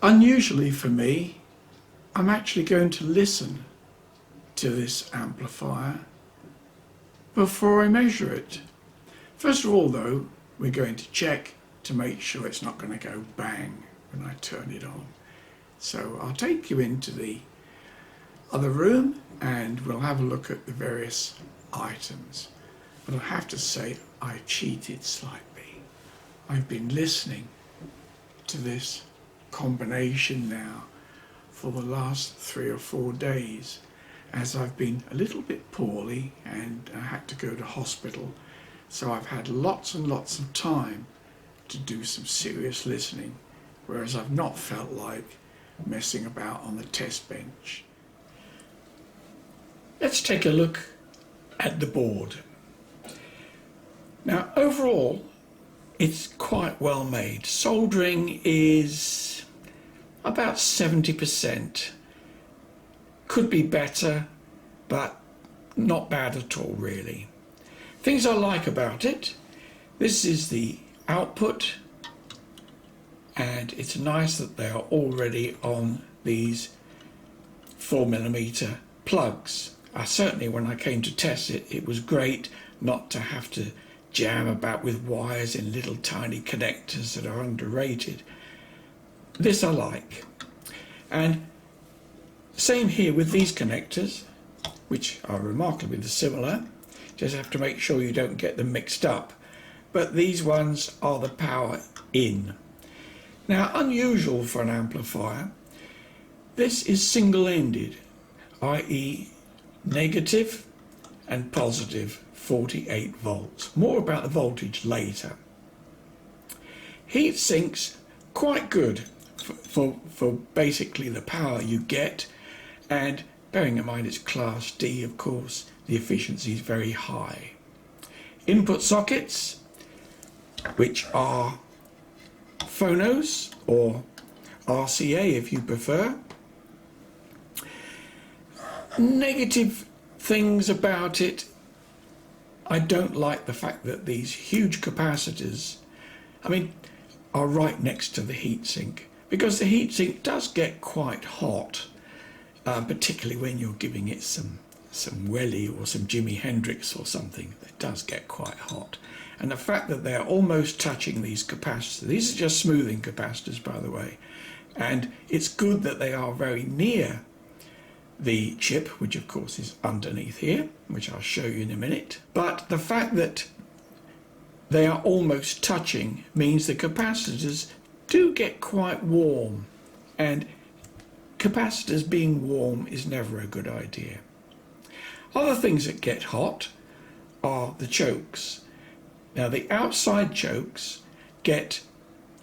Unusually for me, I'm actually going to listen to this amplifier before I measure it. First of all though, we're going to check to make sure it's not going to go bang when I turn it on. So I'll take you into the other room and we'll have a look at the various items. But I have to say I cheated slightly. I've been listening to this combination now for the last 3 or 4 days, as I've been a little bit poorly and I had to go to hospital, so I've had lots and lots of time to do some serious listening, whereas I've not felt like messing about on the test bench. Let's take a look at the board. Now overall it's quite well made. Soldering is about 70%. Could be better, but not bad at all really. Things I like about it: this is the output, and it's nice that they are already on these 4mm plugs. Certainly when I came to test it, it was great not to have to jam about with wires in little tiny connectors that are underrated. This I like. And same here with these connectors, which are remarkably similar. Just have to make sure you don't get them mixed up. But these ones are the power in. Now, unusual for an amplifier, this is single-ended, i.e. negative and positive 48 volts. More about the voltage later. Heat sinks, quite good for basically the power you get, and bearing in mind it's Class D, of course, the efficiency is very high. Input sockets, which are phonos or RCA if you prefer. Negative things about it: I don't like the fact that these huge capacitors, are right next to the heatsink, because the heatsink does get quite hot, particularly when you're giving it some welly or some Jimi Hendrix or something. It does get quite hot. And the fact that they're almost touching these capacitors, these are just smoothing capacitors by the way, and it's good that they are very near the chip, which of course is underneath here, which I'll show you in a minute. But the fact that they are almost touching means the capacitors do get quite warm, and capacitors being warm is never a good idea. Other things that get hot are the chokes. Now the outside chokes get,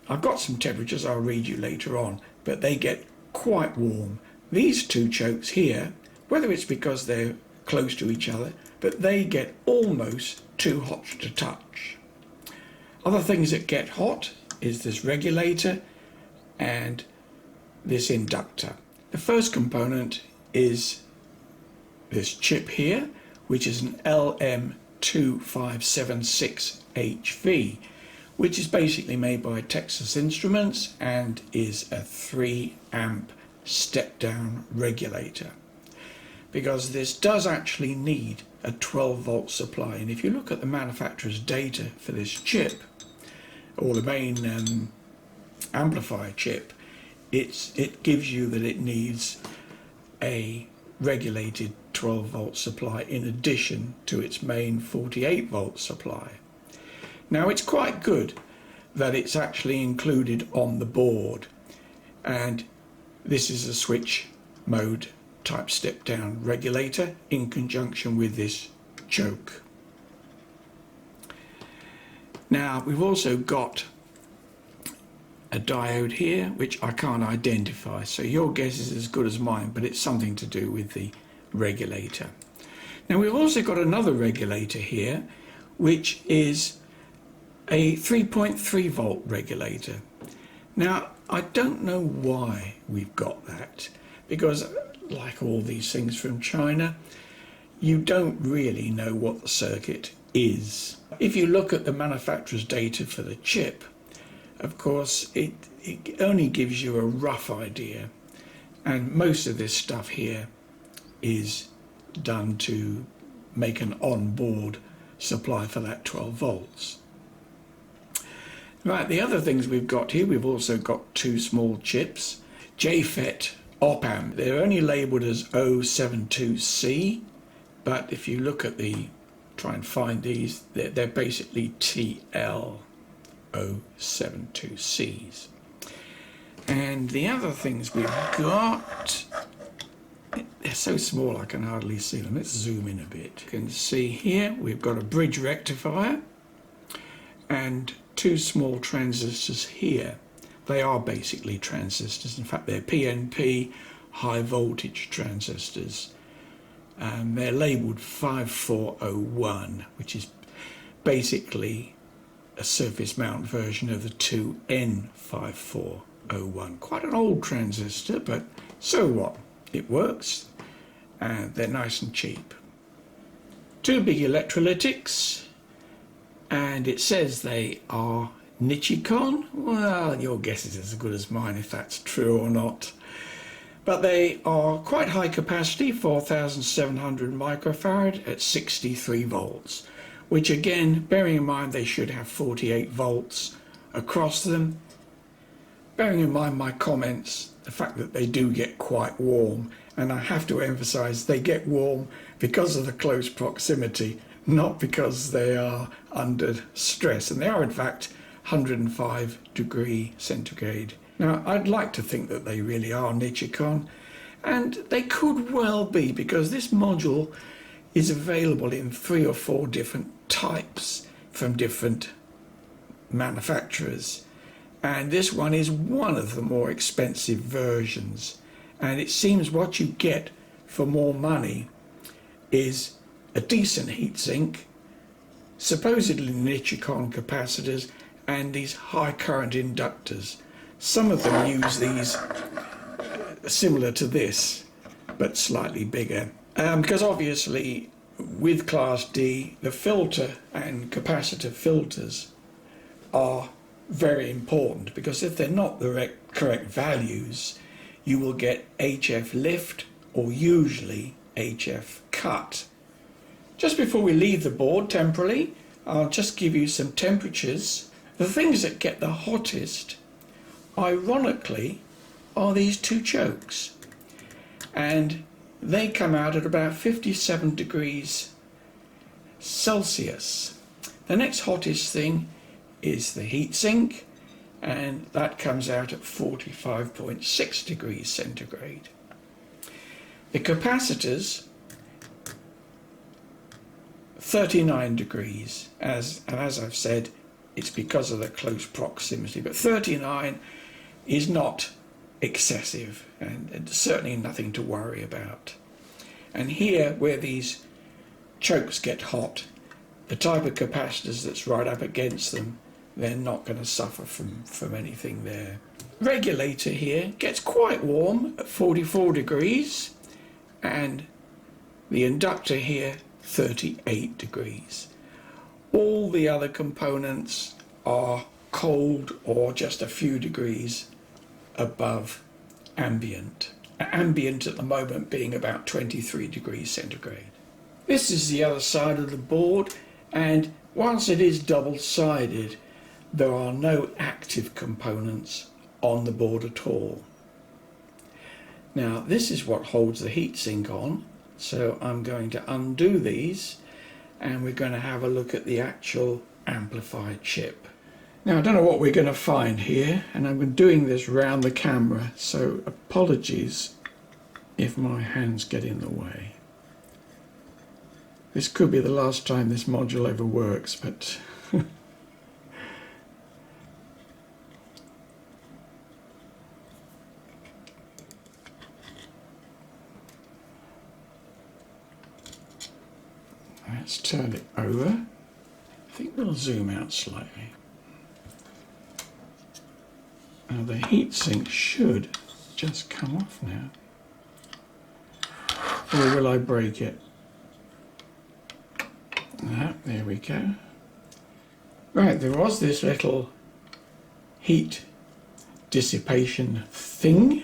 I've got some temperatures I'll read you later on, but they get quite warm. These two chokes here, whether it's because they're close to each other, but they get almost too hot to touch. Other things that get hot is this regulator and this inductor. The first component is this chip here, which is an LM2576HV, which is basically made by Texas Instruments and is a 3 amp step down regulator, because this does actually need a 12 volt supply. And if you look at the manufacturer's data for this chip, or the main amplifier chip, it gives you that it needs a regulated 12 volt supply in addition to its main 48 volt supply. Now it's quite good that it's actually included on the board, and this is a switch mode type step down regulator in conjunction with this choke. Now we've also got a diode here which I can't identify, so your guess is as good as mine, but it's something to do with the regulator. Now we've also got another regulator here, which is a 3.3 volt regulator. Now I don't know why we've got that, because like all these things from China, you don't really know what the circuit is. If you look at the manufacturer's data for the chip, of course it it only gives you a rough idea, and most of this stuff here is done to make an on-board supply for that 12 volts. Right, the other things we've got here, we've also got two small chips, JFET op-amp. They're only labelled as 072C, but if you look at try and find these, they're basically TL072Cs. And the other things we've got, they're so small I can hardly see them. Let's zoom in a bit. You can see here we've got a bridge rectifier and two small transistors here. They are basically transistors. In fact, they're PNP high voltage transistors. They're labelled 5401, which is basically a surface mount version of the 2N5401. Quite an old transistor, but so what? It works, and they're nice and cheap. Two big electrolytics, and it says they are Nichicon. Well, your guess is as good as mine if that's true or not. But they are quite high capacity, 4,700 microfarad at 63 volts, which again, bearing in mind they should have 48 volts across them. Bearing in mind my comments, the fact that they do get quite warm, and I have to emphasize they get warm because of the close proximity, not because they are under stress, and they are in fact 105 degree centigrade. Now, I'd like to think that they really are Nichicon, and they could well be, because this module is available in 3 or 4 different types from different manufacturers, and this one is one of the more expensive versions, and it seems what you get for more money is a decent heatsink, supposedly Nichicon capacitors, and these high current inductors. Some of them use these similar to this, but slightly bigger. Because obviously with Class D, the filter and capacitor filters are very important, because if they're not the correct values, you will get HF lift or usually HF cut. Just before we leave the board temporarily, I'll just give you some temperatures. The things that get the hottest, ironically, are these two chokes, and they come out at about 57 degrees Celsius. The next hottest thing is the heatsink, and that comes out at 45.6 degrees centigrade. The capacitors, 39 degrees, and as I've said, it's because of the close proximity, but 39 is not excessive, and certainly nothing to worry about. And here, where these chokes get hot, the type of capacitors that's right up against them, they're not going to suffer from anything there. Regulator here gets quite warm at 44 degrees, and the inductor here 38 degrees. All the other components are cold or just a few degrees above ambient. Ambient at the moment being about 23 degrees centigrade. This is the other side of the board, and whilst it is double-sided, there are no active components on the board at all. Now, this is what holds the heatsink on, so I'm going to undo these, and we're going to have a look at the actual amplifier chip. Now, I don't know what we're going to find here, and I'm doing this round the camera, so apologies if my hands get in the way. This could be the last time this module ever works, but let's turn it over. I think we'll zoom out slightly. Now the heatsink should just come off now. Or will I break it? Ah, there we go. Right, there was this little heat dissipation thing,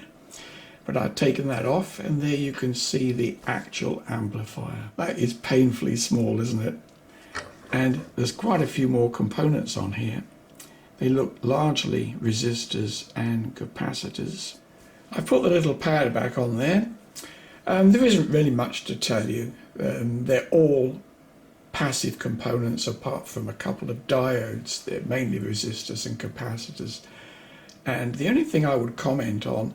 but I've taken that off, and there you can see the actual amplifier. That is painfully small, isn't it? And there's quite a few more components on here. They look largely resistors and capacitors. I put the little pad back on there. There isn't really much to tell you. They're all passive components apart from a couple of diodes. They're mainly resistors and capacitors. And the only thing I would comment on,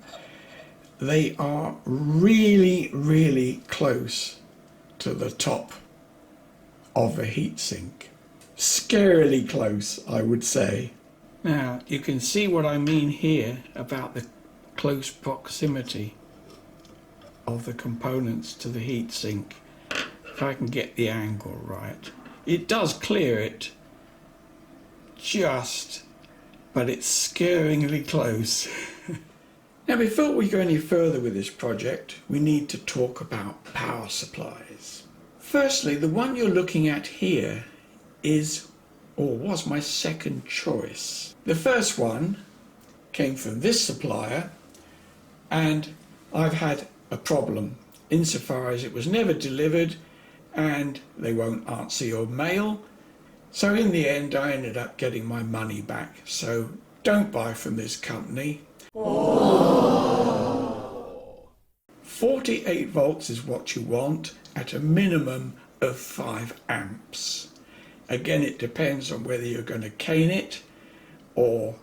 they are really, really close to the top of a heatsink. Scarily close, I would say. Now, you can see what I mean here about the close proximity of the components to the heatsink. If I can get the angle right. It does clear it just, but it's scaringly close. Now, before we go any further with this project, we need to talk about power supplies. Firstly, the one you're looking at here is, or was, my second choice. The first one came from this supplier, and I've had a problem insofar as it was never delivered and they won't answer your mail. So in the end, I ended up getting my money back. So don't buy from this company. 48 volts is what you want at a minimum of 5 amps. Again, it depends on whether you're going to cane it or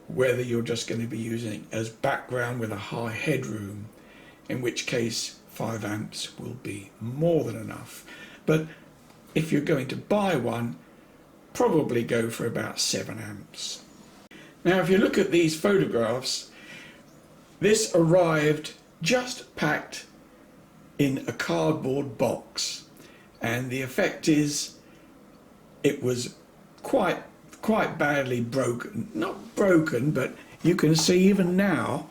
whether you're just going to be using it as background with a high headroom, in which case 5 amps will be more than enough. But if you're going to buy one, probably go for about 7 amps. Now, if you look at these photographs, this arrived just packed in a cardboard box, and the effect is it was quite badly broken. Not broken, but you can see even now,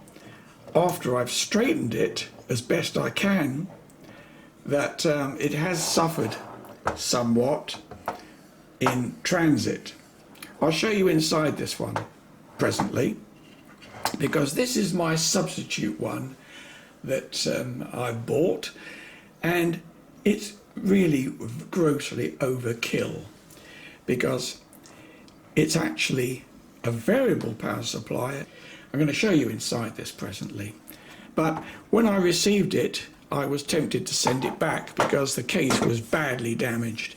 after I've straightened it as best I can, that it has suffered somewhat in transit. I'll show you inside this one presently, because this is my substitute one that I bought, and it's really grossly overkill because it's actually a variable power supply. I'm going to show you inside this presently, but when I received it, I was tempted to send it back because the case was badly damaged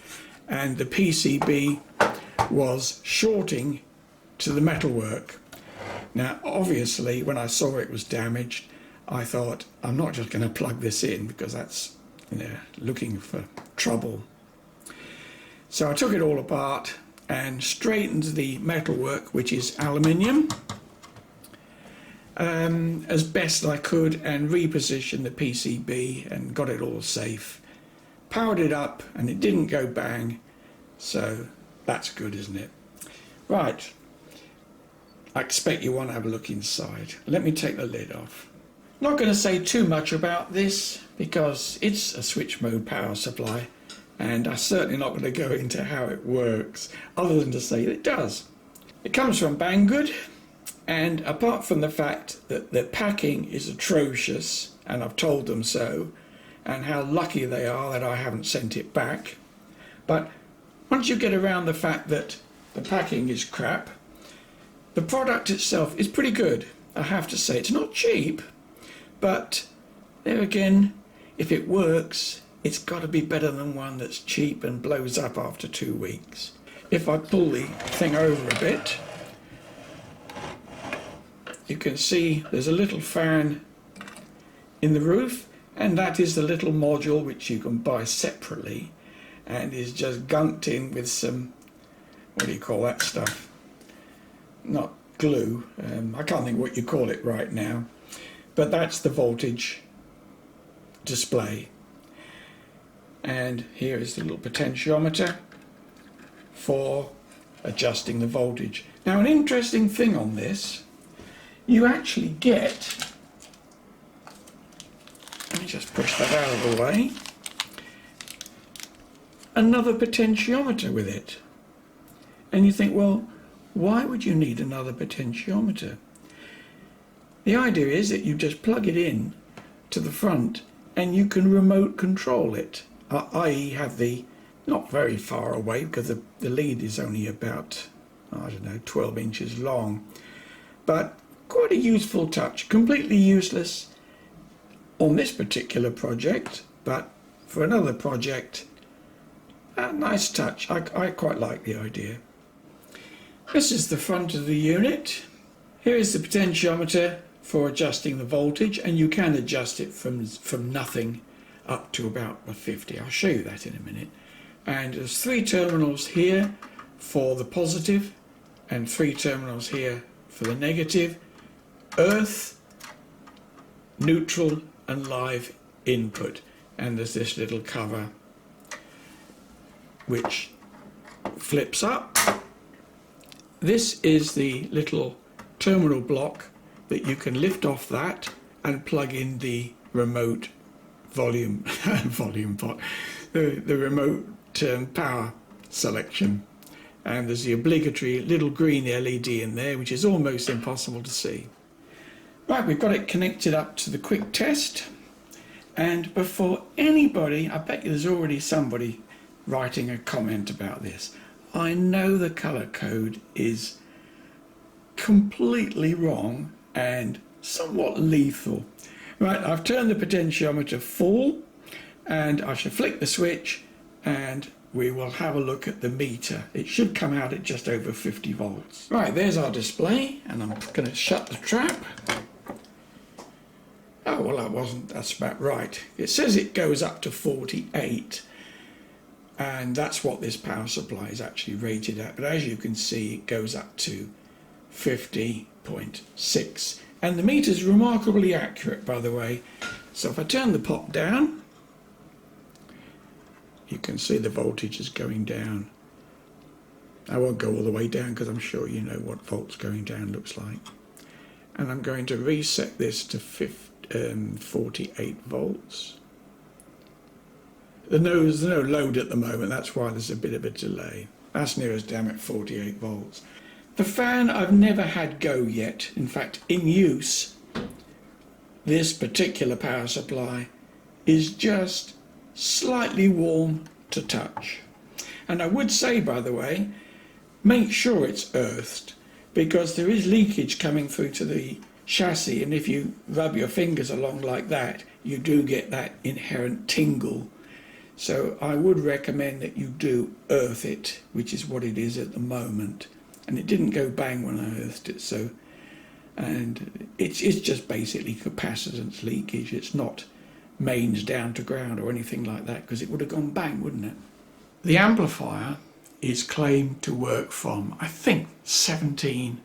and the PCB was shorting to the metalwork. Now, obviously, when I saw it was damaged, I thought, I'm not just going to plug this in because that's, looking for trouble. So I took it all apart and straightened the metalwork, which is aluminium, as best I could, and repositioned the PCB and got it all safe. Powered it up and it didn't go bang, so that's good, isn't it? Right, I expect you want to have a look inside. Let me take the lid off. Not going to say too much about this because it's a switch mode power supply, and I'm certainly not going to go into how it works other than to say it does. It comes from Banggood, and apart from the fact that the packing is atrocious, and I've told them so, and how lucky they are that I haven't sent it back, but once you get around the fact that the packing is crap, the product itself is pretty good. I have to say, it's not cheap, but there again, if it works, it's got to be better than one that's cheap and blows up after 2 weeks. If I pull the thing over a bit, you can see there's a little fan in the roof, and that is the little module which you can buy separately and is just gunked in with some, what do you call that stuff? Not glue, I can't think what you call it right now, but that's the voltage display. And here is the little potentiometer for adjusting the voltage. Now, an interesting thing on this, you actually get, let me just push that out of the way, another potentiometer with it. And you think, well, why would you need another potentiometer? The idea is that you just plug it in to the front and you can remote control it, i.e. have the, not very far away because the lead is only about, I don't know, 12 inches long, but quite a useful touch. Completely useless on this particular project, but for another project, a nice touch. I quite like the idea. This is the front of the unit. Here is the potentiometer for adjusting the voltage, and you can adjust it from nothing up to about 50. I'll show you that in a minute. And there's 3 terminals here for the positive and 3 terminals here for the negative. Earth, neutral and live input. And there's this little cover which flips up. This is the little terminal block that you can lift off that and plug in the remote volume pot, the remote power selection. And there's the obligatory little green LED in there, which is almost impossible to see. Right, we've got it connected up to the quick test, and before anybody, I bet you there's already somebody writing a comment about this. I know the colour code is completely wrong and somewhat lethal. Right, I've turned the potentiometer full and I shall flick the switch and we will have a look at the meter. It should come out at just over 50 volts. Right, there's our display, and I'm going to shut the trap. Oh, well, that's about right. It says it goes up to 48, and that's what this power supply is actually rated at, but as you can see, it goes up to 50.6. And the meter's remarkably accurate, by the way. So if I turn the pot down, you can see the voltage is going down. I won't go all the way down because I'm sure you know what volts going down looks like. And I'm going to reset this to 48 volts. There's no load at the moment, that's why there's a bit of a delay. That's near as damn at 48 volts. The fan I've never had go yet. In fact, in use, this particular power supply is just slightly warm to touch. And I would say, by the way, make sure it's earthed, because there is leakage coming through to the chassis, and if you rub your fingers along like that, you do get that inherent tingle. So I would recommend that you do earth it, which is what it is at the moment. And it didn't go bang when I earthed it, so, and it's just basically capacitance leakage. It's not mains down to ground or anything like that, because it would have gone bang, wouldn't it? The amplifier is claimed to work from, I think, 17,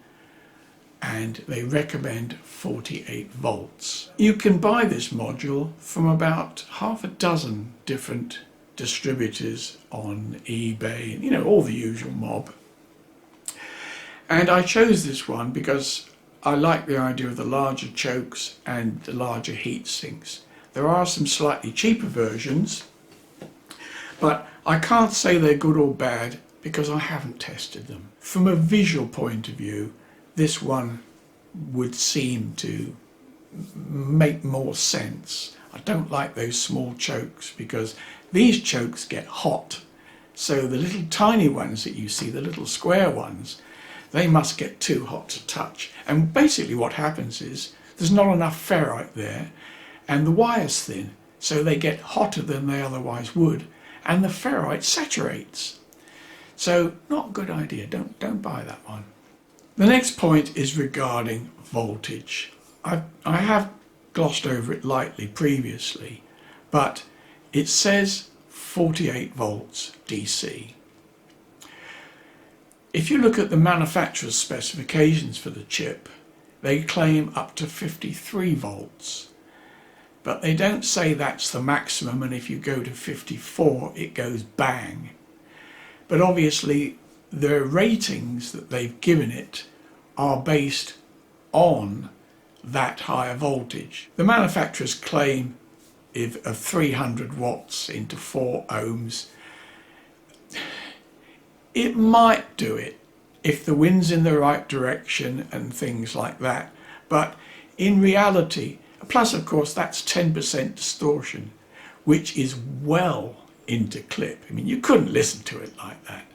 and they recommend 48 volts. You can buy this module from about half a dozen different distributors on eBay, you know, all the usual mob. And I chose this one because I like the idea of the larger chokes and the larger heat sinks. There are some slightly cheaper versions, but I can't say they're good or bad because I haven't tested them. From a visual point of view, this one would seem to make more sense. I don't like those small chokes because these chokes get hot. So the little tiny ones that you see, the little square ones, they must get too hot to touch. And basically what happens is there's not enough ferrite there, and the wire's thin, so they get hotter than they otherwise would, and the ferrite saturates. So not a good idea, don't buy that one. The next point is regarding voltage. I have glossed over it lightly previously, but it says 48 volts DC. If you look at the manufacturer's specifications for the chip, they claim up to 53 volts. But they don't say that's the maximum, and if you go to 54 it goes bang. But obviously the ratings that they've given it are based on that higher voltage. The manufacturers claim of 300 watts into 4 ohms. It might do it if the wind's in the right direction and things like that, but in reality, plus of course that's 10% distortion, which is well into clip. I mean, you couldn't listen to it like that.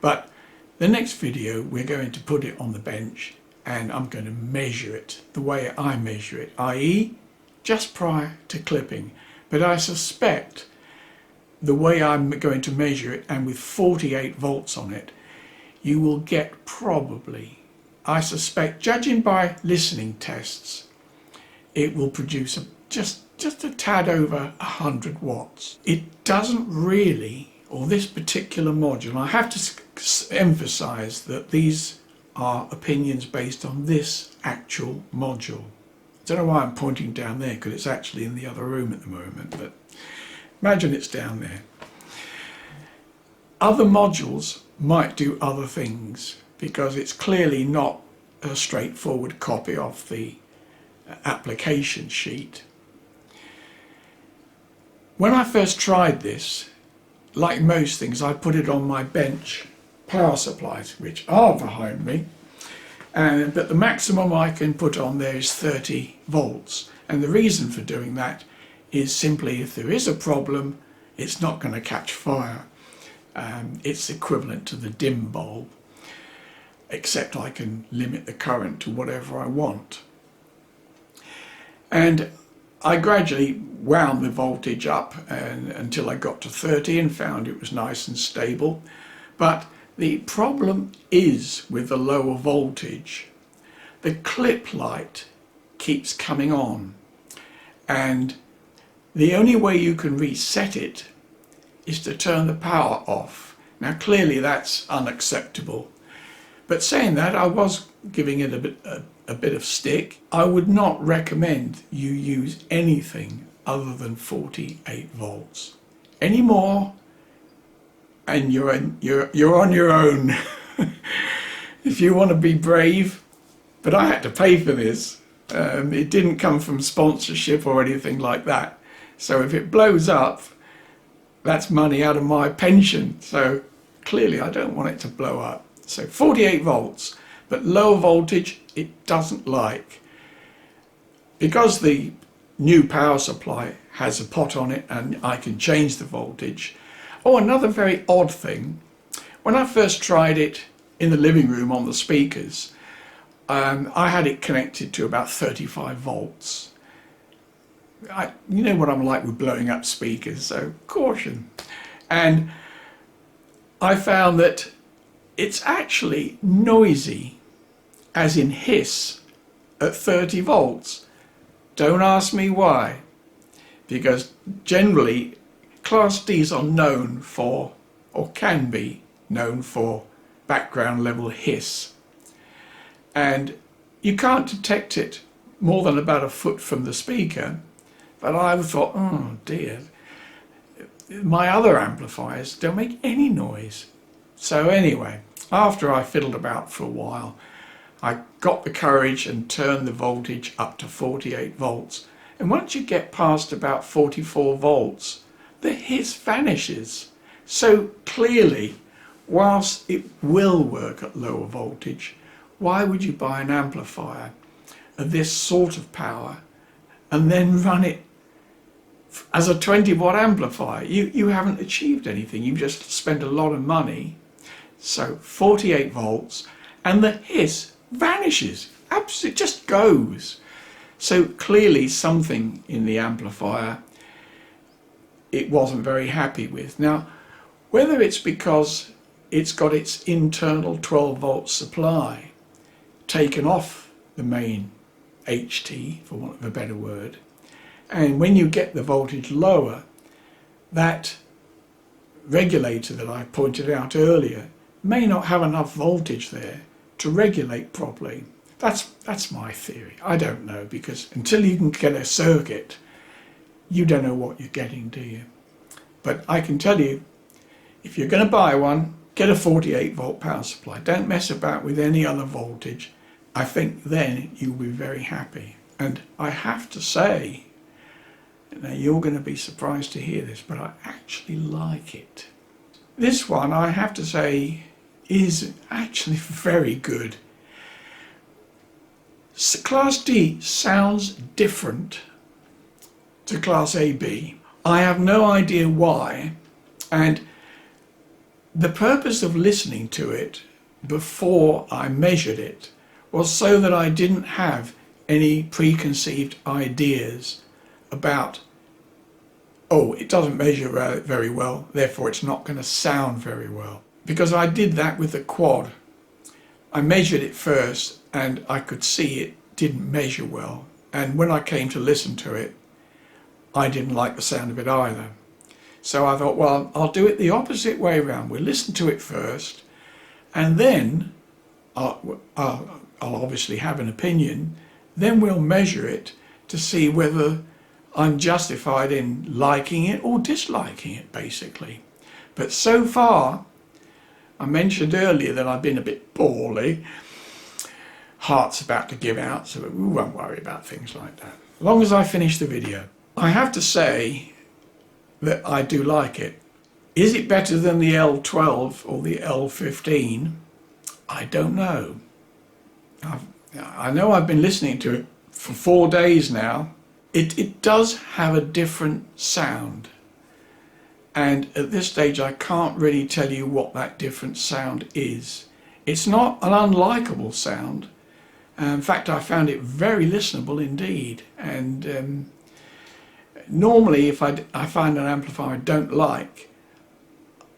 But the next video, we're going to put it on the bench and I'm going to measure it the way I measure it, i.e. just prior to clipping. But I suspect the way I'm going to measure it, and with 48 volts on it, you will get probably, I suspect, judging by listening tests, it will produce just a tad over 100 watts. It doesn't really, or this particular module, I have to emphasize that these are opinions based on this actual module. I don't know why I'm pointing down there, because it's actually in the other room at the moment, but imagine it's down there. Other modules might do other things, because it's clearly not a straightforward copy of the application sheet. When I first tried this, like most things, I put it on my bench power supplies, which are behind me, but the maximum I can put on there is 30 volts. And the reason for doing that is simply, if there is a problem, it's not going to catch fire. It's equivalent to the dim bulb, except I can limit the current to whatever I want. And I gradually wound the voltage up until I got to 30 and found it was nice and stable. But the problem is with the lower voltage, the clip light keeps coming on, and the only way you can reset it is to turn the power off. Now clearly that's unacceptable, but saying that, I was giving it a bit of stick. I would not recommend you use anything other than 48 volts. Any more and you're on your own. If you want to be brave, but I had to pay for this. It didn't come from sponsorship or anything like that. So if it blows up, that's money out of my pension. So clearly I don't want it to blow up. So 48 volts, but lower voltage it doesn't like. Because the new power supply has a pot on it and I can change the voltage. Oh, another very odd thing, when I first tried it in the living room on the speakers, I had it connected to about 35 volts. You know what I'm like with blowing up speakers, so caution. And I found that it's actually noisy, as in hiss, at 30 volts. Don't ask me why, because generally Class Ds are known for, or can be known for, background level hiss. And you can't detect it more than about a foot from the speaker. But I thought, oh dear, my other amplifiers don't make any noise. So anyway, after I fiddled about for a while, I got the courage and turned the voltage up to 48 volts. And once you get past about 44 volts, the hiss vanishes. So clearly, whilst it will work at lower voltage, why would you buy an amplifier of this sort of power and then run it as a 20 watt amplifier? You haven't achieved anything. You just spent a lot of money. So 48 volts and the hiss vanishes. Absolutely, just goes. So clearly something in the amplifier it wasn't very happy with. Now, whether it's because it's got its internal 12 volt supply taken off the main HT, for want of a better word, and when you get the voltage lower, that regulator that I pointed out earlier may not have enough voltage there to regulate properly. That's my theory. I don't know, because until you can get a circuit, you don't know what you're getting, do you? But I can tell you, if you're going to buy one, get a 48 volt power supply. Don't mess about with any other voltage. I think then you'll be very happy. And I have to say, now you're going to be surprised to hear this, but I actually like it. This one, I have to say, is actually very good. Class D sounds different to Class AB. I have no idea why, and the purpose of listening to it before I measured it was so that I didn't have any preconceived ideas about, oh, it doesn't measure very well, therefore it's not going to sound very well. Because I did that with the quad. I measured it first and I could see it didn't measure well. And when I came to listen to it, I didn't like the sound of it either. So I thought, well, I'll do it the opposite way around. We'll listen to it first, and then I'll obviously have an opinion. Then we'll measure it to see whether I'm justified in liking it or disliking it, basically. But so far, I mentioned earlier that I've been a bit poorly. Heart's about to give out, so we won't worry about things like that. As long as I finish the video. I have to say that I do like it. Is it better than the L12 or the L15? I don't know. I know I've been listening to it for 4 days now. It does have a different sound. And at this stage I can't really tell you what that different sound is. It's not an unlikable sound. In fact, I found it very listenable indeed. And normally if I find an amplifier I don't like,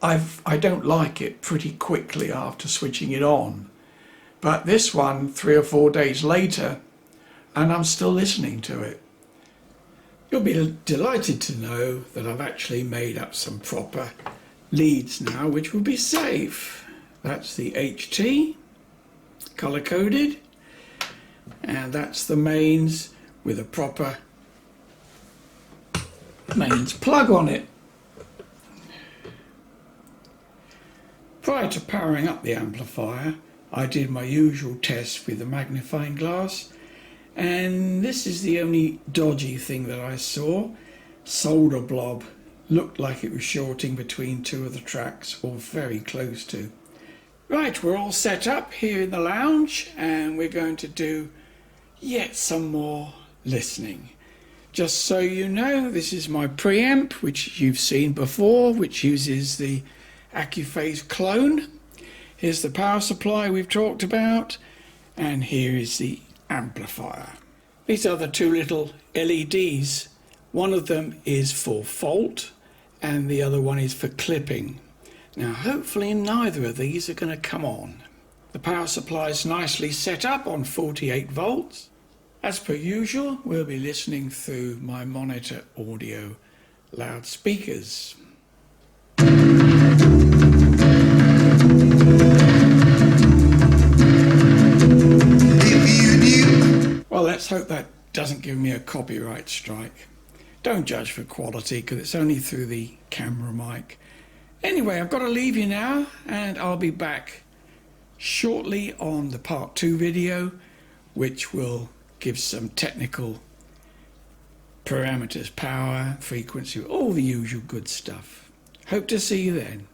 I don't like it pretty quickly after switching it on. But this one, 3 or 4 days later, and I'm still listening to it. You'll be delighted to know that I've actually made up some proper leads now, which will be safe. That's the HT, color coded, and that's the mains with a proper mains plug on it. Prior to powering up the amplifier, I did my usual test with the magnifying glass, and this is the only dodgy thing that I saw. Solder blob looked like it was shorting between 2 of the tracks, or very close to. Right, we're all set up here in the lounge, and we're going to do yet some more listening. Just so you know, this is my preamp, which you've seen before, which uses the AccuPhase clone. Here's the power supply we've talked about, and here is the amplifier. These are the 2 little LEDs. One of them is for fault and the other one is for clipping. Now hopefully neither of these are going to come on. The power supply is nicely set up on 48 volts. As per usual, we'll be listening through my monitor audio loudspeakers. Well, let's hope that doesn't give me a copyright strike. Don't judge for quality because it's only through the camera mic. Anyway, I've got to leave you now, and I'll be back shortly on the part 2 video, which will give some technical parameters, power, frequency, all the usual good stuff. Hope to see you then.